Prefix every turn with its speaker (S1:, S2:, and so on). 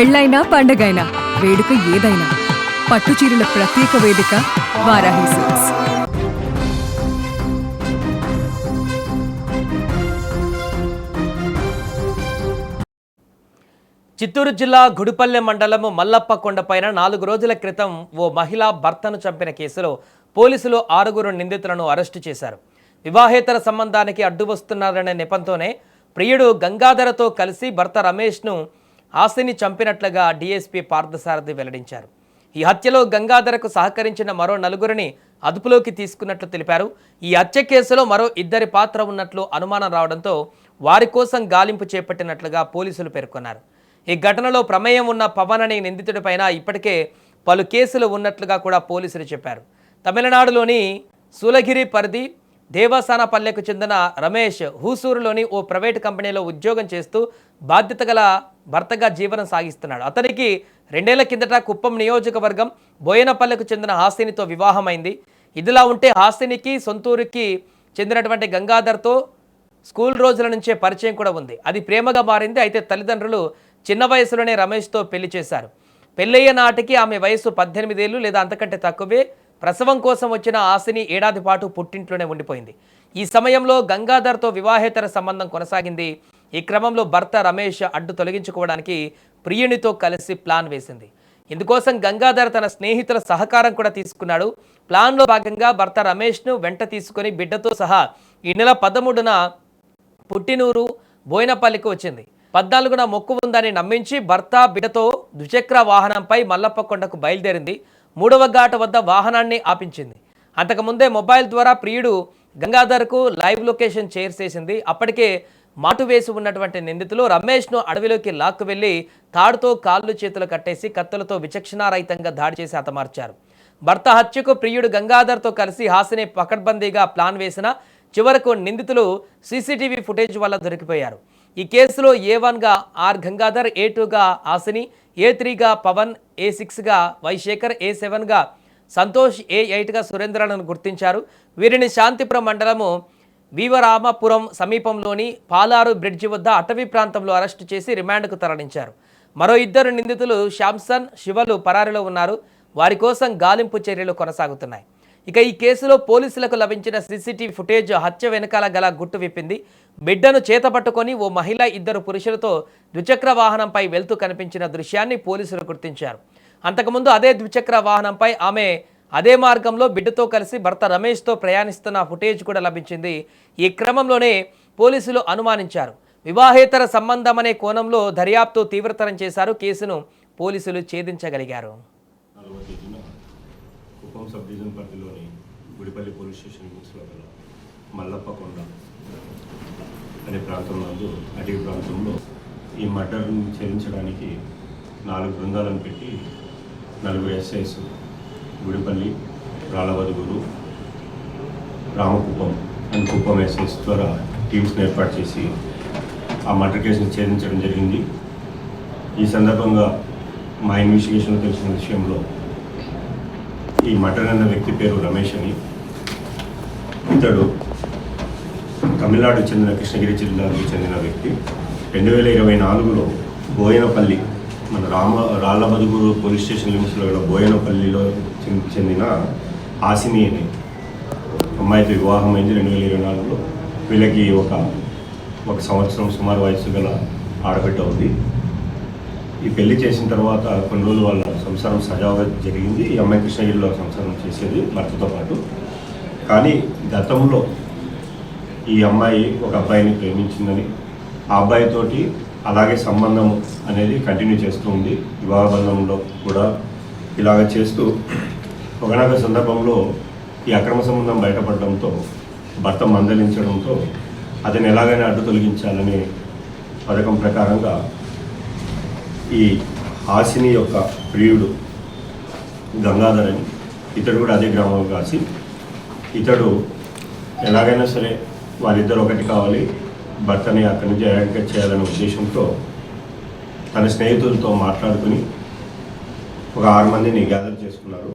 S1: పెళ్ళైనా పండగైనా వేడుక ఏదైనా పట్టుచీరల ప్రత్యేక వేదిక వారాహి సిల్క్స్.
S2: చిత్తూరు జిల్లా గుడిపల్లె మండలం మల్లప్ప కొండపైన 4 రోజుల క్రితం ఓ మహిళ భర్తను చంపిన కేసులో పోలీసులు 6 నిందితులను అరెస్టు చేశారు. వివాహేతర సంబంధానికి అడ్డు వస్తున్నారనే నెపంతోనే ప్రియుడు గంగాధరతో కలిసి భర్త రమేష్ను హాసిని చంపినట్లుగా డీఎస్పీ పార్థసారథి వెల్లడించారు. ఈ హత్యలో గంగాధరకు సహకరించిన మరో 4 అదుపులోకి తీసుకున్నట్లు తెలిపారు. ఈ హత్య కేసులో మరో 2 పాత్ర ఉన్నట్లు అనుమానం రావడంతో వారి కోసం గాలింపు చేపట్టినట్లుగా పోలీసులు పేర్కొన్నారు. ఈ ఘటనలో ప్రమేయం ఉన్న పవన్ అనే నిందితుడిపైన ఇప్పటికే పలు కేసులు ఉన్నట్లుగా కూడా పోలీసులు చెప్పారు. తమిళనాడులోని సూలగిరి పరిధి దేవసానపల్లెకు చెందిన రమేష్ హూసూరులోని ఓ ప్రైవేటు కంపెనీలో ఉద్యోగం చేస్తూ బాధ్యత గల భర్తగా జీవనం సాగిస్తున్నాడు. అతనికి 2 ఏళ్ల కిందట కుప్పం నియోజకవర్గం బోయనపల్లెకు చెందిన హాసినితో వివాహమైంది. ఇదిలా ఉంటే హాసినికి సొంతూరుకి చెందినటువంటి గంగాధర్తో స్కూల్ రోజుల నుంచే పరిచయం కూడా ఉంది. అది ప్రేమగా మారింది. అయితే తల్లిదండ్రులు చిన్న వయసులోనే రమేష్తో పెళ్లి చేశారు. పెళ్ళయ్యే నాటికి ఆమె వయసు 18 ఏళ్ళు లేదా అంతకంటే తక్కువే. ప్రసవం కోసం వచ్చిన హాసిని ఏడాది పాటు పుట్టింట్లోనే ఉండిపోయింది. ఈ సమయంలో గంగాధర్తో వివాహేతర సంబంధం కొనసాగింది. ఈ క్రమంలో భర్త రమేష్ అడ్డు తొలగించుకోవడానికి ప్రియునితో కలిసి ప్లాన్ వేసింది. ఇందుకోసం గంగాధర్ తన స్నేహితుల సహకారం కూడా తీసుకున్నాడు. ప్లాన్లో భాగంగా భర్త రమేష్ను వెంట తీసుకుని బిడ్డతో సహా ఈ నెల 13న పుట్టినూరు బోయినపల్లికి వచ్చింది. 14న మొక్కు ఉందని నమ్మించి భర్త బిడ్డతో ద్విచక్ర వాహనంపై మల్లప్ప కొండకు బయలుదేరింది. 3వ ఘాటు వద్ద వాహనాన్ని ఆపించింది. అంతకుముందే మొబైల్ ద్వారా ప్రియుడు గంగాధర్కు లైవ్ లొకేషన్ షేర్ చేసింది. అప్పటికే మాటు వేసి ఉన్నటువంటి నిందితులు రమేష్ను అడవిలోకి లాక్కు వెళ్లి తాడుతో కాళ్ళు చేతులు కట్టేసి కత్తులతో విచక్షణారహితంగా దాడి చేసి హతమార్చారు. భర్త హత్యకు ప్రియుడు గంగాధర్తో కలిసి హాసిని పకడ్బందీగా ప్లాన్ వేసిన చివరకు నిందితులు సీసీటీవీ ఫుటేజ్ వల్ల దొరికిపోయారు. ఈ కేసులో A1గా ఆర్ గంగాధర్, A2గా హాసిని, A3గా పవన్, A6గా వైశేఖర్, A7గా సంతోష్, A8గా సురేంద్రలను గుర్తించారు. వీరిని శాంతిపురం మండలము వీవరామపురం సమీపంలోని పాలారు బ్రిడ్జి వద్ద అటవీ ప్రాంతంలో అరెస్టు చేసి రిమాండ్కు తరలించారు. మరో 2 నిందితులు శాంసన్, శివలు పరారీలో ఉన్నారు. వారి కోసం గాలింపు చర్యలు కొనసాగుతున్నాయి. ఇక ఈ కేసులో పోలీసులకు లభించిన సీసీటీవీ ఫుటేజ్ హత్య వెనకాల గల గుట్టు విప్పింది. బిడ్డను చేతపట్టుకొని ఓ మహిళ 2 పురుషులతో ద్విచక్ర వాహనంపై వెళ్తూ కనిపించిన దృశ్యాన్ని పోలీసులు గుర్తించారు. అంతకుముందు అదే ద్విచక్ర వాహనంపై ఆమె అదే మార్గంలో బిడ్డతో కలిసి భర్త రమేష్తో ప్రయాణిస్తున్న ఫుటేజ్ కూడా లభించింది. ఈ క్రమంలోనే పోలీసులు అనుమానించారు. వివాహేతర సంబంధమనే కోణంలో దర్యాప్తు తీవ్రతరం చేశారు. కేసును పోలీసులు ఛేదించగలిగారు.
S3: కుప్పం సబ్ డివిజన్ పరిధిలోని గుడిపల్లి పోలీస్ స్టేషన్ లిమిట్స్లో గల మల్లప్ప కొండ అనే ప్రాంతంలో అటవీ ప్రాంతంలో ఈ మర్డర్ను ఛేదించడానికి 4 బృందాలను పెట్టి 4 SIs Gudipalli, Rallavaduguru, Ramakuppam and Kuppam SIs ద్వారా టీమ్స్ని ఏర్పాటు చేసి ఆ మర్డర్ కేసును ఛేదించడం జరిగింది. ఈ సందర్భంగా మా ఇన్వెస్టిగేషన్లో తెలిసిన విషయంలో ఈ మర్డర్ అన్న వ్యక్తి పేరు రమేష్ అని. ఇతడు తమిళనాడుకు చెందిన కృష్ణగిరి జిల్లాకు చెందిన వ్యక్తి. 2024లో బోయనపల్లి మన రాళ్ళబదుగురు పోలీస్ స్టేషన్ లిమిట్స్లో బోయనపల్లిలో చెందిన హాసిని అని అమ్మాయితో వివాహం అయింది 2024లో. వీళ్ళకి ఒక సంవత్సరం సుమారు వయసు గల ఆడబిడ్డ ఉంది. ఈ పెళ్లి చేసిన తర్వాత కొన్ని రోజులు వాళ్ళ సంసారం సజావుగా జరిగింది. ఈ అమ్మాయి కృష్ణగిరిలో సంసారం చేసేది భర్తతో పాటు. కానీ గతంలో ఈ అమ్మాయి ఒక అబ్బాయిని ప్రేమించిందని, ఆ అబ్బాయితోటి అలాగే సంబంధం అనేది కంటిన్యూ చేస్తూ ఉంది. వివాహ బంధంలో కూడా ఇలాగ చేస్తూ ఒకనొక సందర్భంలో ఈ అక్రమ సంబంధం బయటపడడంతో భర్త మందలించడంతో అతను ఎలాగైనా అడ్డు తొలగించాలనే పథకం ప్రకారంగా ఈ హాసిని యొక్క ప్రియుడు గంగాధర్ అని, ఇతడు కూడా అదే గ్రామంలో కాసి, ఇతడు ఎలాగైనా సరే వారిద్దరు ఒకటి కావాలి, భర్తని అక్కడి నుంచి ఎరాడికేట్ చేయాలనే ఉద్దేశంతో తన స్నేహితులతో మాట్లాడుకుని ఒక 6 మందిని గ్యాదర్ చేసుకున్నారు.